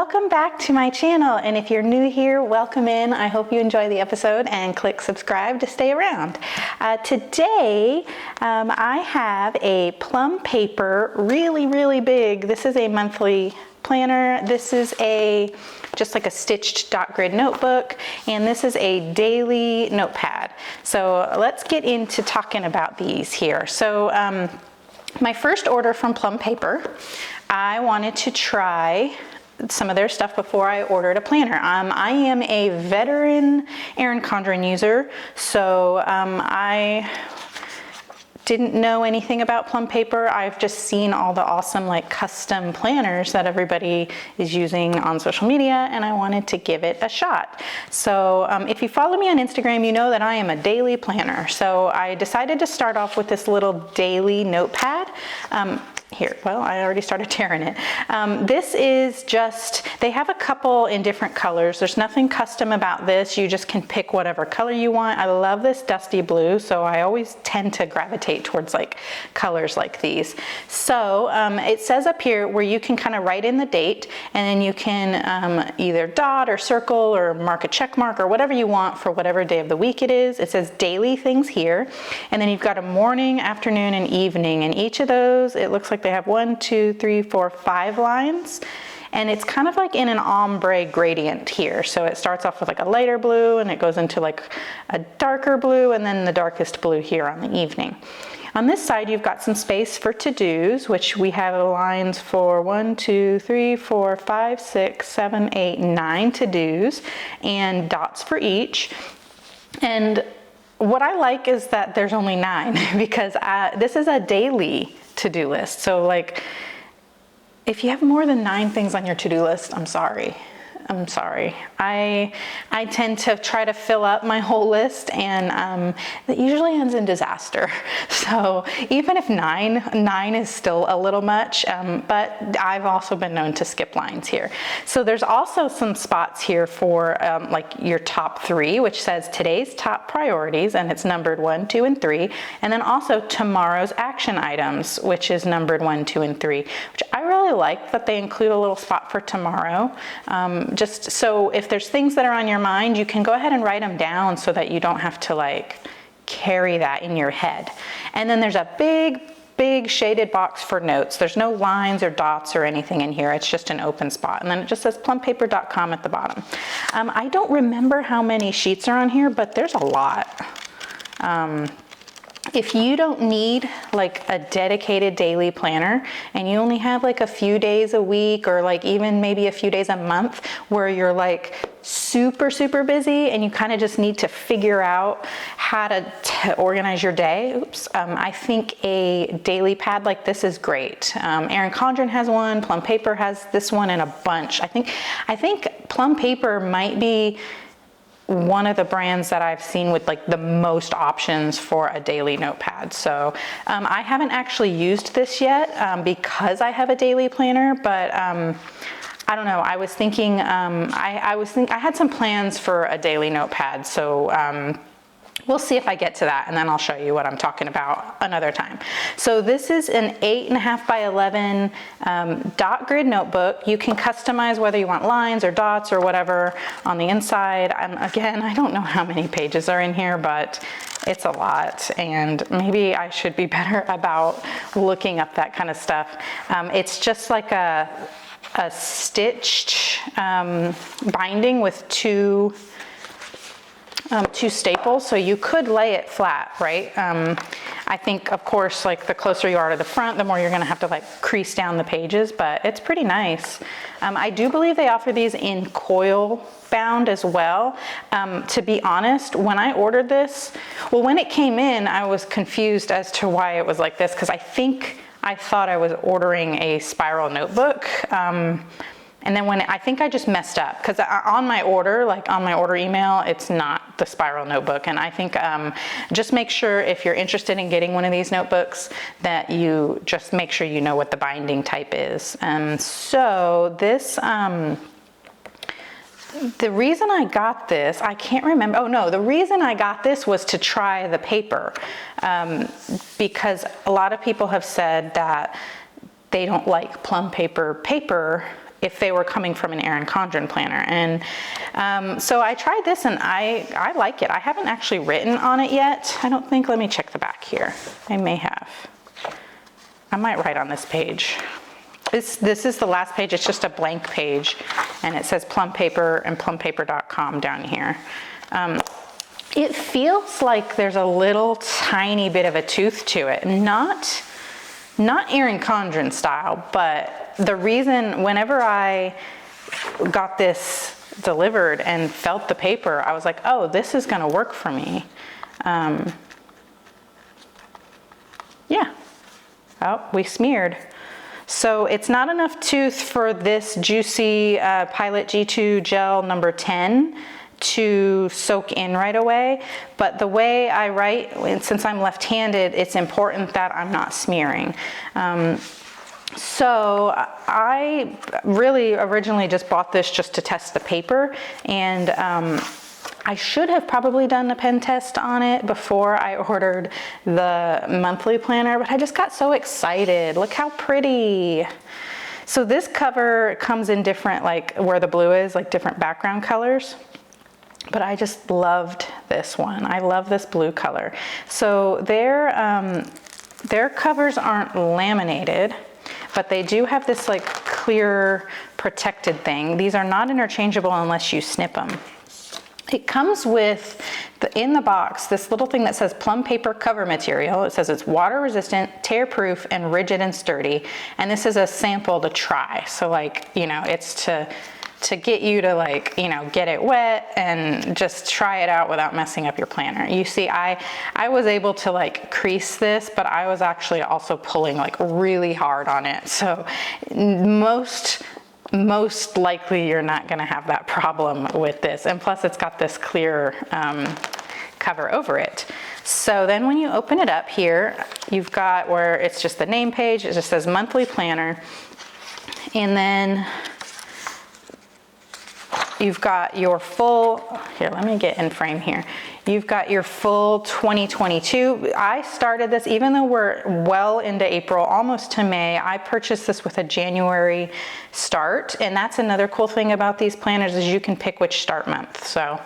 welcome back to my channel. And if you're new here, welcome in. I hope you enjoy the episode and click subscribe to stay around. Today, I have a Plum Paper, really big. This is a monthly planner. This is just like a stitched dot grid notebook, and this is a daily notepad. So let's get into talking about these here. So my first order from Plum Paper, I wanted to try some of their stuff before I ordered a planner. I am a veteran Erin Condren user, so I didn't know anything about Plum Paper. I've just seen all the awesome like custom planners that everybody is using on social media, and I wanted to give it a shot. So if you follow me on Instagram, you know that I am a daily planner. So I decided to start off with this little daily notepad. Here, well, I already started tearing it. This is just, they have a couple in different colors. There's nothing custom about this. You just can pick whatever color you want. I love this dusty blue, so I always tend to gravitate towards like colors like these. So it says up here where you can kind of write in the date, and then you can either dot or circle or mark a check mark or whatever you want for whatever day of the week it is. It says daily things here, and then you've got a morning, afternoon, and evening, and each of those, it looks like they have 1, 2, 3, 4, 5 lines, and it's kind of like in an ombre gradient here. So it starts off with like a lighter blue, and it goes into like a darker blue, and then the darkest blue here on the evening. On this side, you've got some space for to-dos, which we have lines for 1, 2, 3, 4, 5, 6, 7, 8, 9 to-dos, and dots for each. And what I like is that there's only 9 because this is a daily to-do list. So like, if you have more than 9 things on your to-do list, I'm sorry. I tend to try to fill up my whole list, and it usually ends in disaster. So even if 9 is still a little much, but I've also been known to skip lines here. So there's also some spots here for like your top 3, which says today's top priorities, and it's numbered 1, 2, and 3. And then also tomorrow's action items, which is numbered 1, 2, and 3, which I really like that they include a little spot for tomorrow. Just so if there's things that are on your mind, you can go ahead and write them down so that you don't have to like carry that in your head. And then there's a big shaded box for notes. There's no lines or dots or anything in here. It's just an open spot. And then it just says plumpaper.com at the bottom. I don't remember how many sheets are on here, but there's a lot. If you don't need like a dedicated daily planner, and you only have like a few days a week, or like even maybe a few days a month where you're like super busy and you kind of just need to figure out how to organize your day, I think a daily pad like this is great. Erin Condren has one, Plum Paper has this one, and a bunch. I think Plum Paper might be one of the brands that I've seen with like the most options for a daily notepad. So I haven't actually used this yet because I have a daily planner, but I don't know. I was thinking, I had some plans for a daily notepad. So we'll see if I get to that, and then I'll show you what I'm talking about another time. So this is an 8.5 by 11 dot grid notebook. You can customize whether you want lines or dots or whatever on the inside. Again, I don't know how many pages are in here, but it's a lot, and maybe I should be better about looking up that kind of stuff. It's just like a stitched binding with two staples, so you could lay it flat, right? I think, of course, like the closer you are to the front, the more you're gonna have to like crease down the pages, but it's pretty nice. I do believe they offer these in coil bound as well. To be honest, when I ordered this, well, when it came in, I was confused as to why it was like this, because I thought I was ordering a spiral notebook. And then I think I just messed up, because on my order, like on my order email, it's not the spiral notebook. And I think just make sure, if you're interested in getting one of these notebooks, that you just make sure you know what the binding type is. So this, the reason I got this, I can't remember. Oh no, the reason I got this was to try the paper, because a lot of people have said that they don't like Plum Paper paper if they were coming from an Erin Condren planner. And so I tried this and I like it. I haven't actually written on it yet. I don't think. Let me check the back here. I may have. I might write on this page. This is the last page. It's just a blank page, and it says Plum Paper and plumpaper.com down here. It feels like there's a little tiny bit of a tooth to it. Not Erin Condren style, but the reason whenever I got this delivered and felt the paper, I was like, oh, this is gonna work for me. Yeah. Oh, we smeared. So it's not enough tooth for this Juicy Pilot G2 Gel number 10 to soak in right away. But the way I write, since I'm left-handed, it's important that I'm not smearing. So I really originally just bought this just to test the paper, and I should have probably done a pen test on it before I ordered the monthly planner, but I just got so excited. Look how pretty. So this cover comes in different, like where the blue is, like different background colors. But I just loved this one. I love this blue color. So their covers aren't laminated, but they do have this like clear protected thing. These are not interchangeable unless you snip them. It comes with, in the box, this little thing that says Plum Paper cover material. It says it's water resistant, tear proof, and rigid and sturdy. And this is a sample to try. So like, you know, it's to get you to like, you know, get it wet and just try it out without messing up your planner. You see, I was able to like crease this, but I was actually also pulling like really hard on it. So most likely you're not gonna have that problem with this. And plus it's got this clear cover over it. So then when you open it up here, you've got where it's just the name page, it just says monthly planner. And then you've got your full, here, let me get in frame here. You've got your full 2022. I started this, even though we're well into April, almost to May, I purchased this with a January start. And that's another cool thing about these planners is you can pick which start month. So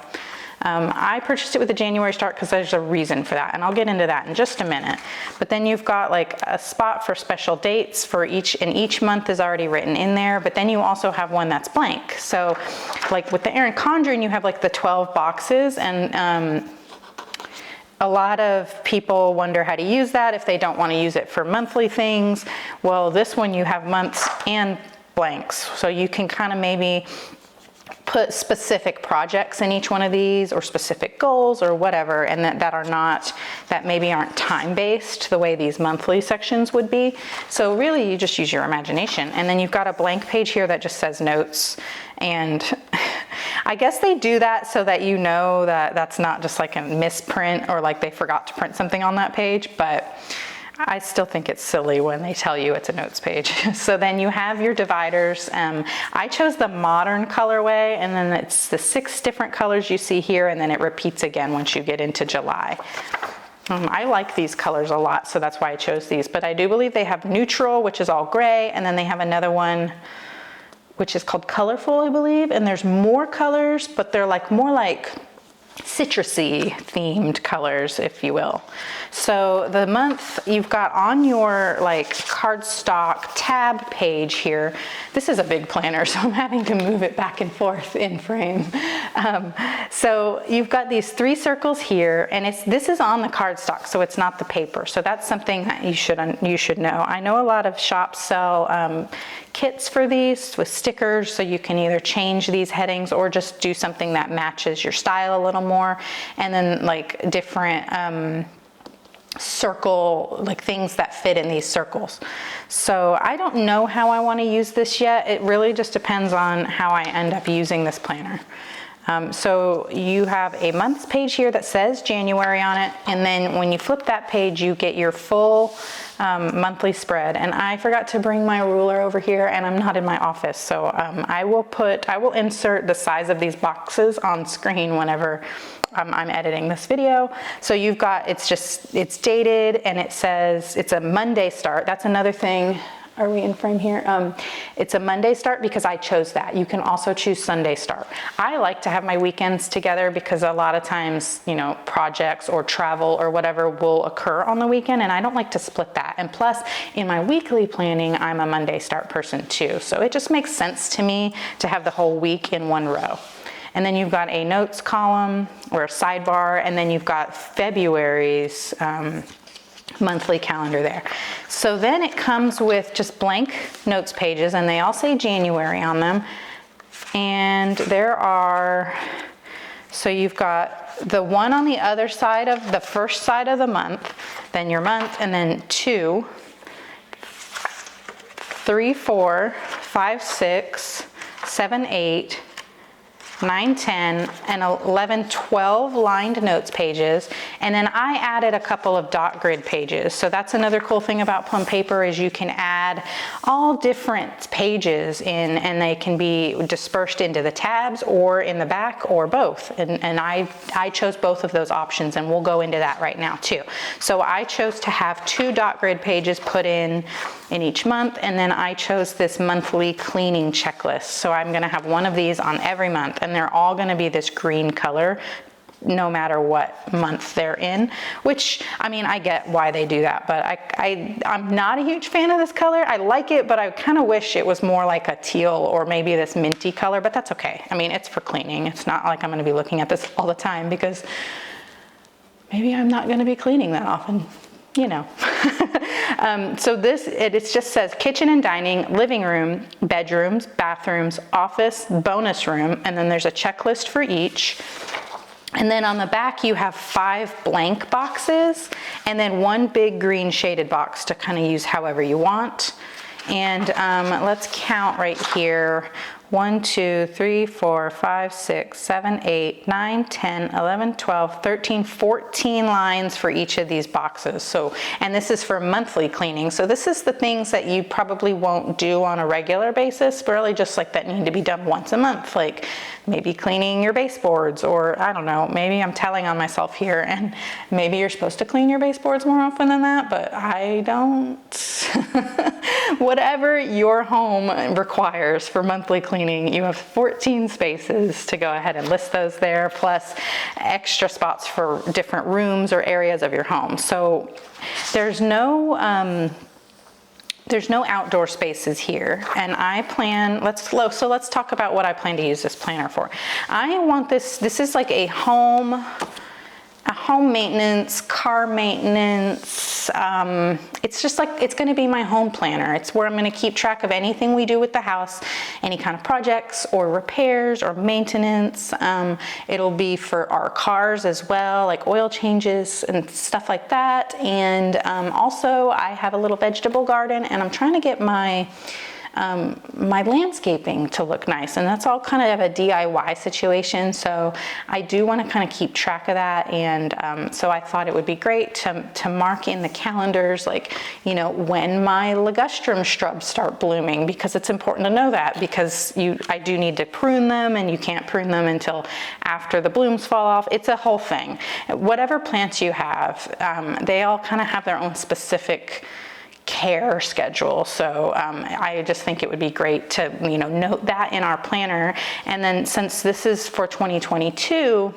I purchased it with a January start because there's a reason for that. And I'll get into that in just a minute. But then you've got like a spot for special dates for each, and each month is already written in there. But then you also have one that's blank. So like with the Erin Condren, you have like the 12 boxes, and a lot of people wonder how to use that if they don't want to use it for monthly things. Well, this one you have months and blanks. So you can kind of maybe put specific projects in each one of these, or specific goals or whatever, and that maybe aren't time-based the way these monthly sections would be. So really you just use your imagination. And then you've got a blank page here that just says notes. And I guess they do that so that you know that that's not just like a misprint or like they forgot to print something on that page, but I still think it's silly when they tell you it's a notes page. So then you have your dividers. I chose the modern colorway, and then it's the 6 different colors you see here, and then it repeats again once you get into July. I like these colors a lot, so that's why I chose these. But I do believe they have neutral, which is all gray, and then they have another one which is called colorful, I believe. And there's more colors, but they're like more like citrusy themed colors, if you will. So the month you've got on your like cardstock tab page here, this is a big planner, so I'm having to move it back and forth in frame. So you've got these 3 circles here, and this is on the cardstock, so it's not the paper. So that's something that you should know. I know a lot of shops sell kits for these with stickers, so you can either change these headings or just do something that matches your style a little more, and then like different circle, like things that fit in these circles. So I don't know how I want to use this yet. It really just depends on how I end up using this planner. So you have a months page here that says January on it, and then when you flip that page you get your full monthly spread. And I forgot to bring my ruler over here, and I'm not in my office, so I will insert the size of these boxes on screen whenever I'm editing this video. So you've got, it's dated, and it says it's a Monday start. That's another thing Are we in frame here? It's a Monday start because I chose that. You can also choose Sunday start. I like to have my weekends together because a lot of times, you know, projects or travel or whatever will occur on the weekend, and I don't like to split that. And plus, in my weekly planning, I'm a Monday start person too. So it just makes sense to me to have the whole week in one row. And then you've got a notes column or a sidebar, and then you've got February's monthly calendar there. So then it comes with just blank notes pages, and they all say January on them. And there are, so you've got the one on the other side of the first side of the month, then your month, and then 2, 3, 4, 5, 6, 7, 8, 9, 10, and 11, 12 lined notes pages. And then I added a couple of dot grid pages. So that's another cool thing about Plum Paper is you can add all different pages in, and they can be dispersed into the tabs or in the back or both. And I chose both of those options, and we'll go into that right now too. So I chose to have 2 dot grid pages put in each month, and then I chose this monthly cleaning checklist. So I'm gonna have one of these on every month, and they're all gonna be this green color no matter what month they're in, which, I mean, I get why they do that, but I'm not a huge fan of this color. I like it, but I kind of wish it was more like a teal or maybe this minty color, but that's okay. I mean, it's for cleaning. It's not like I'm gonna be looking at this all the time because maybe I'm not gonna be cleaning that often, you know. So it just says kitchen and dining, living room, bedrooms, bathrooms, office, bonus room, and then there's a checklist for each. And then on the back you have 5 blank boxes and then 1 big green shaded box to kind of use however you want. And let's count right here. 1, 2, 3, 4, 5, 6, 7, 8, 9, 10, 11, 12, 13, 14 lines for each of these boxes. So, and this is for monthly cleaning. So this is the things that you probably won't do on a regular basis, really just like that need to be done once a month, like maybe cleaning your baseboards, or I don't know, maybe I'm telling on myself here, and maybe you're supposed to clean your baseboards more often than that, but I don't. Whatever your home requires for monthly cleaning, you have 14 spaces to go ahead and list those there, plus extra spots for different rooms or areas of your home. So there's no outdoor spaces here, and I plan, so let's talk about what I plan to use this planner for. I want this is like a home maintenance, car maintenance. It's just like, it's gonna be my home planner. It's where I'm gonna keep track of anything we do with the house, any kind of projects or repairs or maintenance. It'll be for our cars as well, like oil changes and stuff like that. And also I have a little vegetable garden, and I'm trying to get my landscaping to look nice, and that's all kind of a DIY situation, so I do want to kind of keep track of that. And so I thought it would be great to mark in the calendars, like, you know, when my ligustrum shrubs start blooming, because it's important to know that, because I do need to prune them, and you can't prune them until after the blooms fall off. It's a whole thing. Whatever plants you have, they all kind of have their own specific care schedule. So I just think it would be great to, you know, note that in our planner. And then since this is for 2022,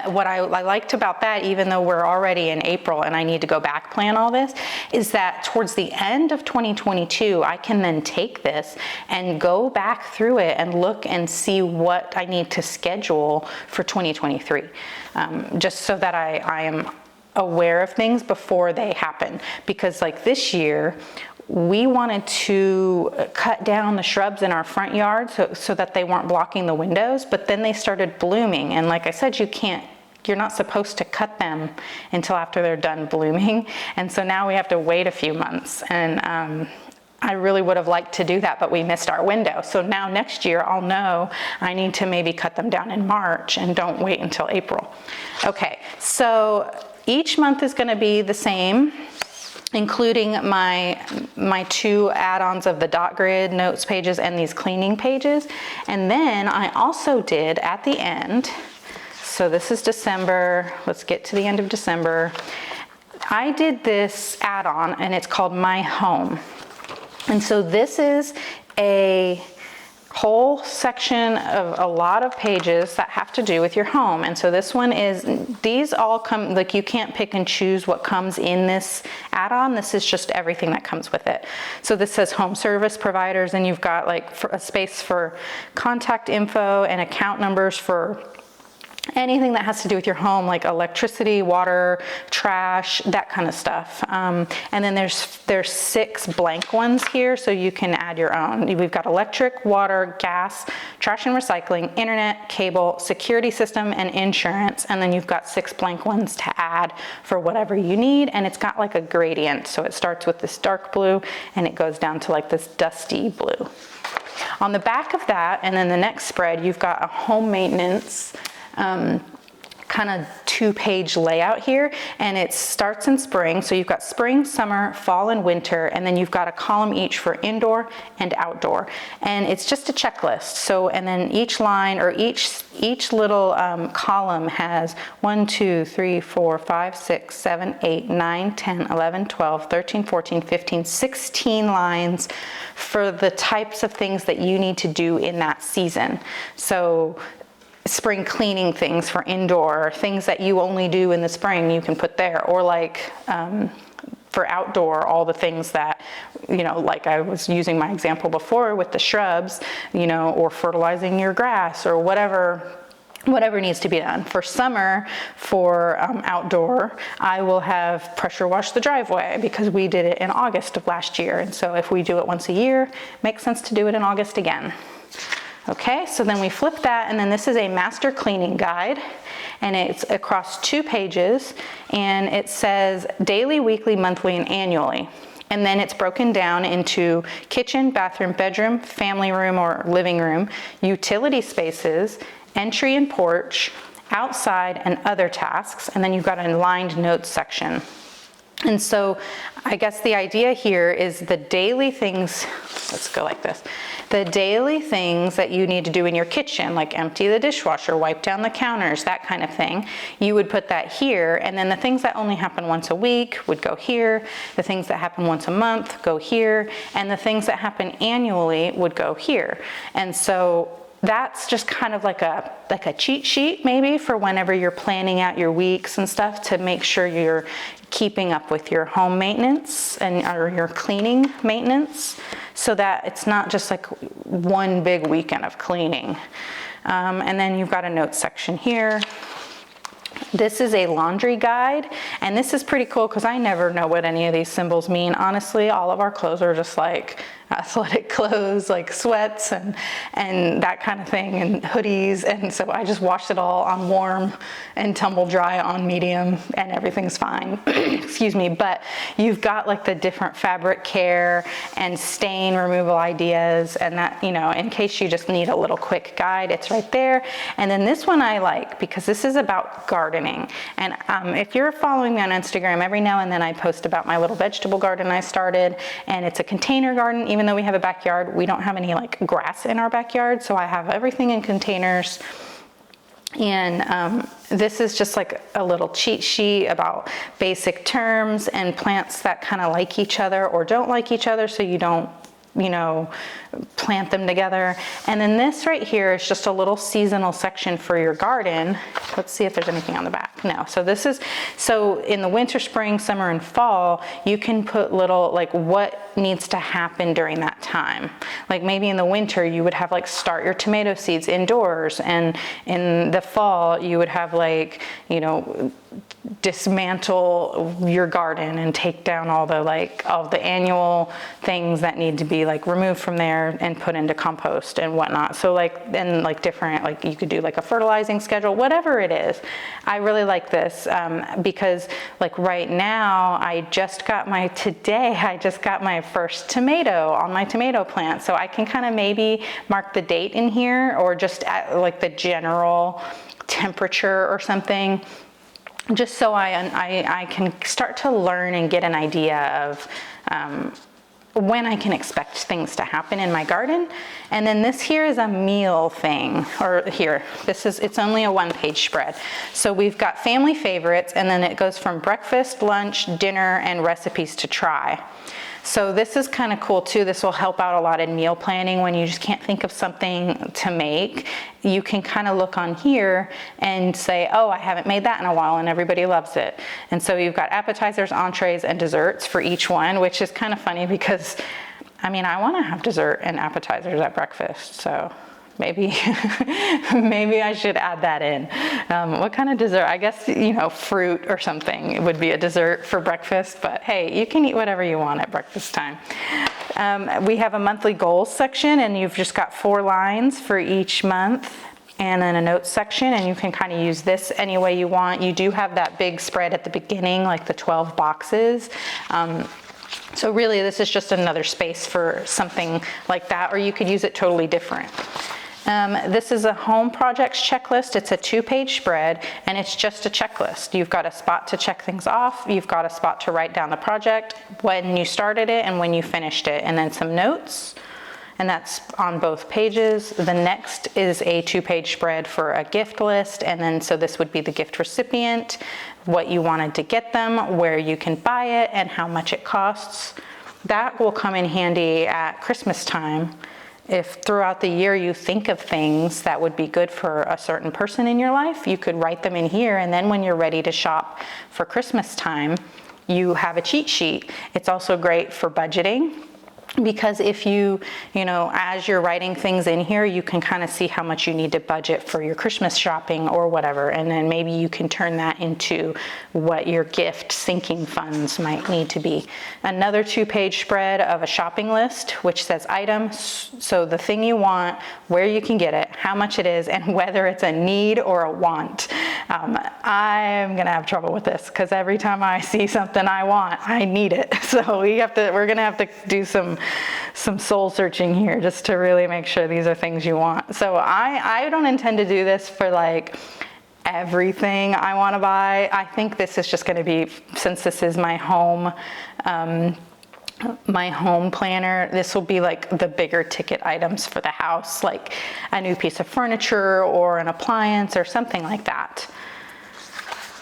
what I liked about that, even though we're already in April and I need to go back plan all this, is that towards the end of 2022, I can then take this and go back through it and look and see what I need to schedule for 2023, just so that I am aware of things before they happen. Because like this year, we wanted to cut down the shrubs in our front yard so that they weren't blocking the windows, but then they started blooming. And like I said, you're not supposed to cut them until after they're done blooming. And so now we have to wait a few months. And I really would have liked to do that, but we missed our window. So now next year I'll know I need to maybe cut them down in March and don't wait until April. Okay, so each month is going to be the same, including my 2 add-ons of the dot grid notes pages and these cleaning pages. And then I also did at the end, so this is December, let's get to the end of December. I did this add-on, and it's called My Home. And so this is a whole section of a lot of pages that have to do with your home. And so this one is, these all come, like you can't pick and choose what comes in this add-on. This is just everything that comes with it. So this says home service providers, and you've got like a space for contact info and account numbers for anything that has to do with your home, like electricity, water, trash, that kind of stuff. And then there's 6 blank ones here, so you can add your own. We've got electric, water, gas, trash and recycling, internet, cable, security system, and insurance. And then you've got 6 blank ones to add for whatever you need. And it's got like a gradient. So it starts with this dark blue and it goes down to like this dusty blue. On the back of that, and then the next spread, you've got a home maintenance kind of 2-page layout here, and it starts in spring. So you've got spring, summer, fall, and winter, and then you've got a column each for indoor and outdoor. And it's just a checklist. So, and then each line or each little column has 1, 2, 3, 4, 5, 6, 7, 8, 9, 10, 11, 12, 13, 14, 15, 16 lines for the types of things that you need to do in that season. So spring cleaning things for indoor, things that you only do in the spring, you can put there. Or like for outdoor, all the things that, you know, like I was using my example before with the shrubs, you know, or fertilizing your grass or whatever needs to be done. For summer, for outdoor, I will have pressure wash the driveway because we did it in August of last year. And so if we do it once a year, it makes sense to do it in August again. Okay, so then we flip that, and then this is a master cleaning guide, and it's across 2 pages, and it says daily, weekly, monthly, and annually. And then it's broken down into kitchen, bathroom, bedroom, family room or living room, utility spaces, entry and porch, outside, and other tasks. And then you've got a lined notes section. And so I guess the idea here is the daily things, let's go like this. The daily things that you need to do in your kitchen, like empty the dishwasher, wipe down the counters, that kind of thing, you would put that here. And then the things that only happen once a week would go here. The things that happen once a month go here. And the things that happen annually would go here. And so that's just kind of like a cheat sheet maybe for whenever you're planning out your weeks and stuff, to make sure you're keeping up with your home maintenance or your cleaning maintenance, so that it's not just like one big weekend of cleaning. And then you've got a notes section here. This is a laundry guide, and this is pretty cool because I never know what any of these symbols mean. Honestly, all of our clothes are just like athletic clothes, like sweats and that kind of thing, and hoodies. And so I just washed it all on warm and tumble dry on medium, and everything's fine. Excuse me. But you've got like the different fabric care and stain removal ideas, and that, you know, in case you just need a little quick guide, it's right there. And then this one I like because this is about gardening. And if you're following me on Instagram, every now and then I post about my little vegetable garden I started, and it's a container garden. Even though we have a backyard, we don't have any like grass in our backyard, so I have everything in containers. And this is just like a little cheat sheet about basic terms and plants that kind of like each other or don't like each other, so you don't, you know, plant them together. And then this right here is just a little seasonal section for your garden. Let's see if there's anything on the back. No. So this is, so in the winter, spring, summer, and fall, you can put little, like what needs to happen during that time. Like maybe in the winter, you would have like start your tomato seeds indoors. And in the fall, you would have like, you know, dismantle your garden and take down all the annual things that need to be like removed from there and put into compost and whatnot. So like, and like different, like you could do like a fertilizing schedule, whatever it is. I really like this because like right now I just got my first tomato on my tomato plant. So I can kind of maybe mark the date in here, or just at like the general temperature or something, just so I can start to learn and get an idea of when I can expect things to happen in my garden. And then this here is a meal thing, or here, it's only a 1-page spread. So we've got family favorites, and then it goes from breakfast, lunch, dinner, and recipes to try. So this is kind of cool too. This will help out a lot in meal planning when you just can't think of something to make. You can kind of look on here and say, oh, I haven't made that in a while and everybody loves it. And so you've got appetizers, entrees, and desserts for each one, which is kind of funny because, I mean, I want to have dessert and appetizers at breakfast. So maybe, maybe I should add that in. What kind of dessert? I guess, you know, fruit or something would be a dessert for breakfast, but hey, you can eat whatever you want at breakfast time. We have a monthly goals section, and you've just got 4 lines for each month, and then a notes section, and you can kind of use this any way you want. You do have that big spread at the beginning, like the 12 boxes. So really, this is just another space for something like that, or you could use it totally different. This is a home projects checklist. It's a 2-page spread, and it's just a checklist. You've got a spot to check things off. You've got a spot to write down the project, when you started it and when you finished it, and then some notes. And that's on both pages. The next is a 2-page spread for a gift list, and then so this would be the gift recipient, what you wanted to get them, where you can buy it, and how much it costs. That will come in handy at Christmas time. If throughout the year you think of things that would be good for a certain person in your life, you could write them in here, and then when you're ready to shop for Christmas time, you have a cheat sheet. It's also great for budgeting, because if you know, as you're writing things in here, you can kind of see how much you need to budget for your Christmas shopping or whatever, and then maybe you can turn that into what your gift sinking funds might need to be. Another 2-page spread of a shopping list, which says items, so the thing you want, where you can get it, how much it is, and whether it's a need or a want. I'm gonna have trouble with this, because every time I see something I want, I need it. So we're gonna have to do some soul searching here just to really make sure these are things you want. So I don't intend to do this for like everything I want to buy. I think this is just going to be, since this is my home planner, this will be like the bigger ticket items for the house, like a new piece of furniture or an appliance or something like that.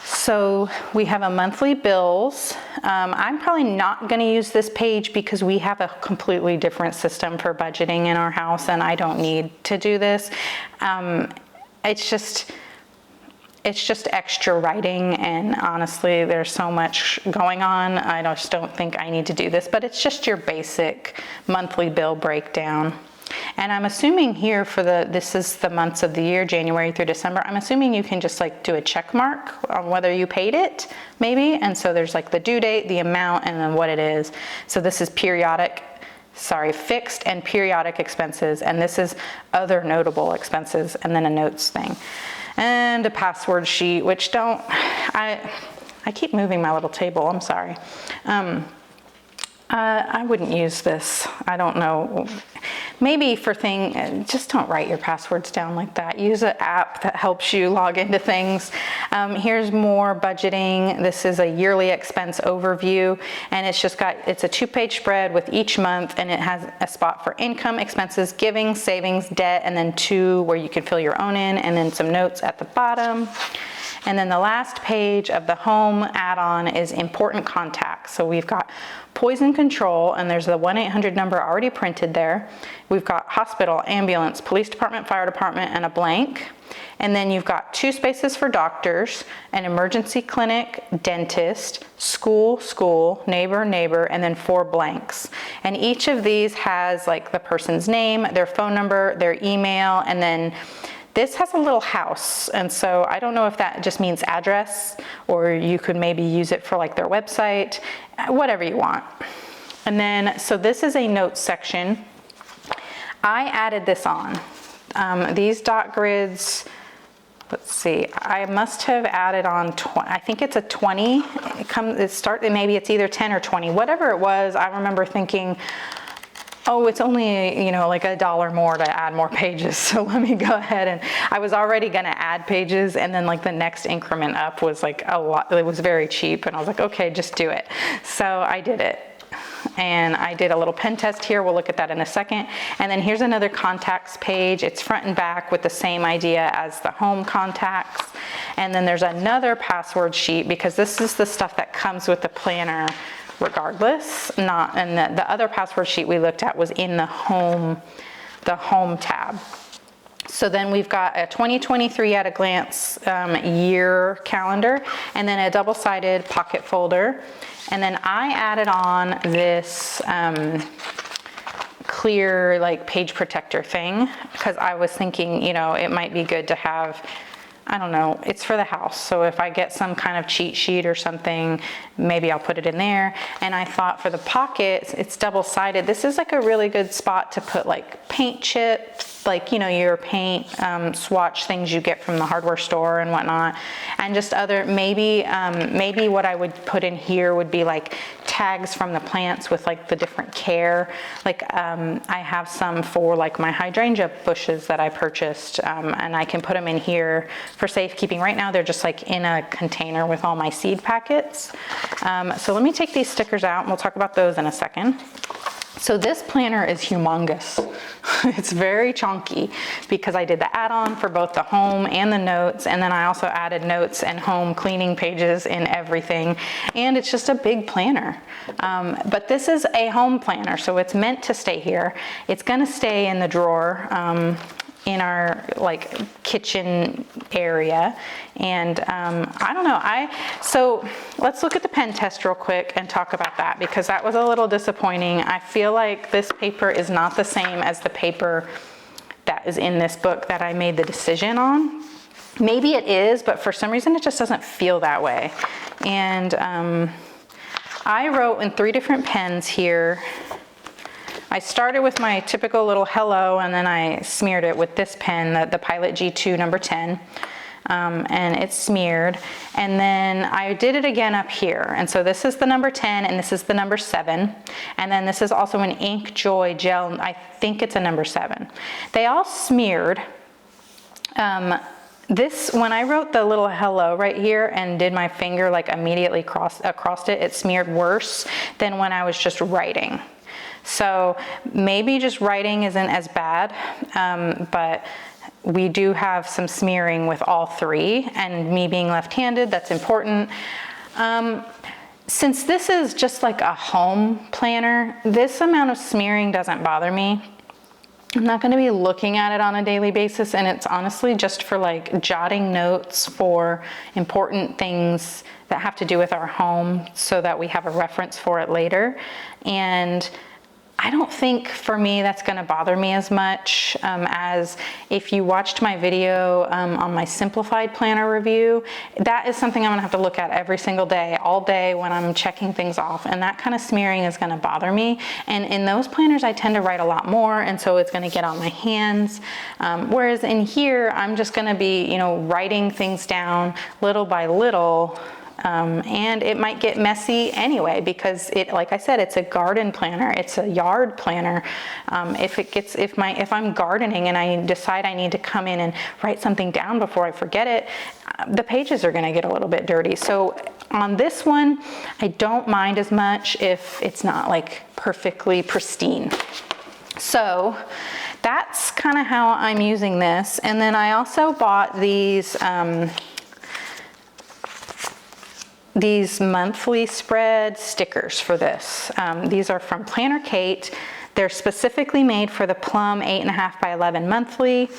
So we have a monthly bills. I'm probably not going to use this page because we have a completely different system for budgeting in our house, and I don't need to do this. It's just extra writing, and honestly, there's so much going on. I just don't think I need to do this, but it's just your basic monthly bill breakdown. And I'm assuming here for this is the months of the year, January through December, I'm assuming you can just like do a check mark on whether you paid it, maybe. And so there's like the due date, the amount, and then what it is. So this is fixed and periodic expenses. And this is other notable expenses, and then a notes thing. And a password sheet, which I keep moving my little table, I'm sorry. I wouldn't use this. I don't know. Maybe for just don't write your passwords down like that. Use an app that helps you log into things. Here's more budgeting. This is a yearly expense overview, and it's a 2-page spread with each month, and it has a spot for income, expenses, giving, savings, debt, and then 2 where you can fill your own in, and then some notes at the bottom. And then the last page of the home add-on is important contacts. So we've got poison control, and there's the 1-800 number already printed there. We've got hospital, ambulance, police department, fire department, and a blank. And then you've got 2 spaces for doctors, an emergency clinic, dentist, school, neighbor, and then 4 blanks. And each of these has like the person's name, their phone number, their email, and then this has a little house, and so I don't know if that just means address, or you could maybe use it for like their website, whatever you want. And then, so this is a notes section. I added this on. These dot grids, let's see, I must have added on, I think it's a 20. Maybe it's either 10 or 20, whatever it was. I remember thinking, oh, it's only, like $1 more to add more pages. So let me go ahead, and I was already going to add pages, and then like the next increment up was like a lot. It was very cheap, and I was like, okay, just do it. So I did it. and I did a little pen test here. We'll look at that in a second. And then here's another contacts page. It's front and back with the same idea as the home contacts. And then there's another password sheet, because this is the stuff that comes with the planner regardless. And the other password sheet we looked at was in the home tab. So then we've got a 2023 at a glance year calendar, and then a double-sided pocket folder. And then I added on this clear like page protector thing, because I was thinking, you know, it might be good to have, I don't know, it's for the house. So if I get some kind of cheat sheet or something, maybe I'll put it in there. And I thought for the pockets, it's double-sided. This is like a really good spot to put like paint chips, like, you know, your paint swatch things you get from the hardware store and whatnot. And just other, maybe what I would put in here would be like tags from the plants with like the different care. Like I have some for like my hydrangea bushes that I purchased, and I can put them in here for safekeeping. Right now they're just like in a container with all my seed packets. So let me take these stickers out and we'll talk about those in a second. So this planner is humongous. It's very chunky because I did the add-on for both the home and the notes, and then I also added notes and home cleaning pages in everything, and it's just a big planner. But this is a home planner, so it's meant to stay here. It's gonna stay in the drawer in our like kitchen area. And I don't know, so let's look at the pen test real quick and talk about that, because that was a little disappointing. I feel like this paper is not the same as the paper that is in this book that I made the decision on. Maybe it is, but for some reason it just doesn't feel that way. And I wrote in 3 different pens here. I started with my typical little hello, and then I smeared it with this pen, the Pilot G2 number 10, and it's smeared. And then I did it again up here. And so this is the number 10, and this is the number 7. And then this is also an Ink Joy gel. I think it's a number 7. They all smeared. When I wrote the little hello right here and did my finger like immediately across it, it smeared worse than when I was just writing. So maybe just writing isn't as bad, but we do have some smearing with all 3, and me being left-handed, that's important. Since this is just like a home planner, this amount of smearing doesn't bother me. I'm not gonna be looking at it on a daily basis, and it's honestly just for like jotting notes for important things that have to do with our home so that we have a reference for it later. And I don't think for me that's going to bother me as much as if you watched my video on my simplified planner review. That is something I'm going to have to look at every single day, all day when I'm checking things off, and that kind of smearing is going to bother me. And in those planners I tend to write a lot more, and so it's going to get on my hands. Whereas in here I'm just going to be, you know, writing things down little by little. And it might get messy anyway, because like I said, it's a garden planner, it's a yard planner. If I'm gardening and I decide I need to come in and write something down before I forget it, the pages are going to get a little bit dirty. So on this one, I don't mind as much if it's not like perfectly pristine. So that's kind of how I'm using this. And then I also bought these monthly spread stickers for this. These are from Planner Kate. They're specifically made for the Plum 8.5 by 11 monthly.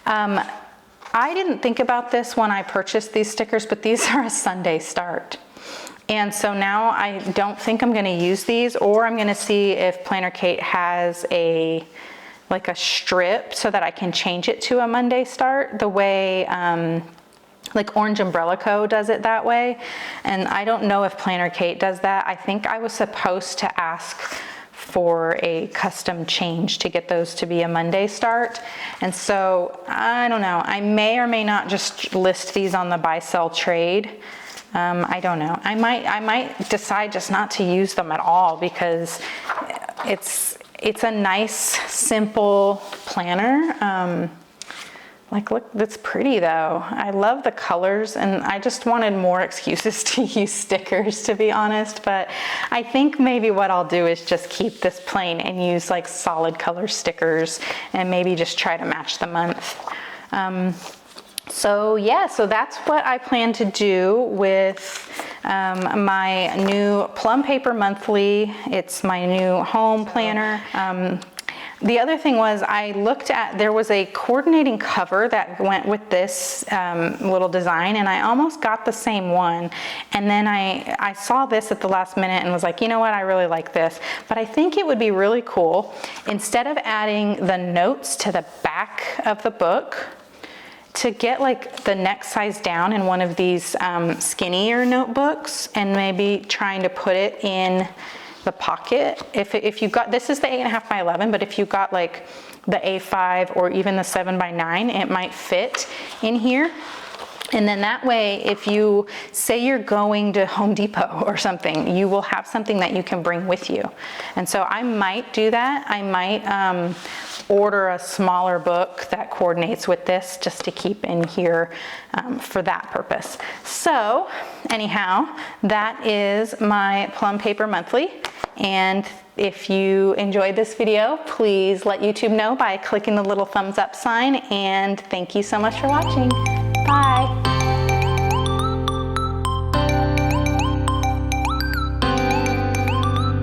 I didn't think about this when I purchased these stickers, but these are a Sunday start. And so now I don't think I'm gonna use these, or I'm gonna see if Planner Kate has like a strip so that I can change it to a Monday start, the way like Orange Umbrella Co. does it that way. And I don't know if Planner Kate does that. I think I was supposed to ask for a custom change to get those to be a Monday start. And so I don't know, I may or may not just list these on the buy sell trade. I don't know. I might decide just not to use them at all, because it's a nice, simple planner. Like, look, that's pretty though. I love the colors, and I just wanted more excuses to use stickers, to be honest. But I think maybe what I'll do is just keep this plain and use like solid color stickers, and maybe just try to match the month. So yeah, so that's what I plan to do with my new Plum Paper Monthly. It's my new home planner. The other thing was, I looked at, there was a coordinating cover that went with this little design, and I almost got the same one. And then I saw this at the last minute and was like, you know what, I really like this. But I think it would be really cool, instead of adding the notes to the back of the book, to get like the next size down in one of these skinnier notebooks, and maybe trying to put it in the pocket. If you got, this is the 8.5 by 11, but if you got like the A5 or even the 7 by 9, it might fit in here. And then that way, if you say you're going to Home Depot or something, you will have something that you can bring with you. And so I might do that. I might order a smaller book that coordinates with this, just to keep in here for that purpose. So anyhow, that is my Plum Paper Monthly. And if you enjoyed this video, please let YouTube know by clicking the little thumbs up sign. And thank you so much for watching. Bye.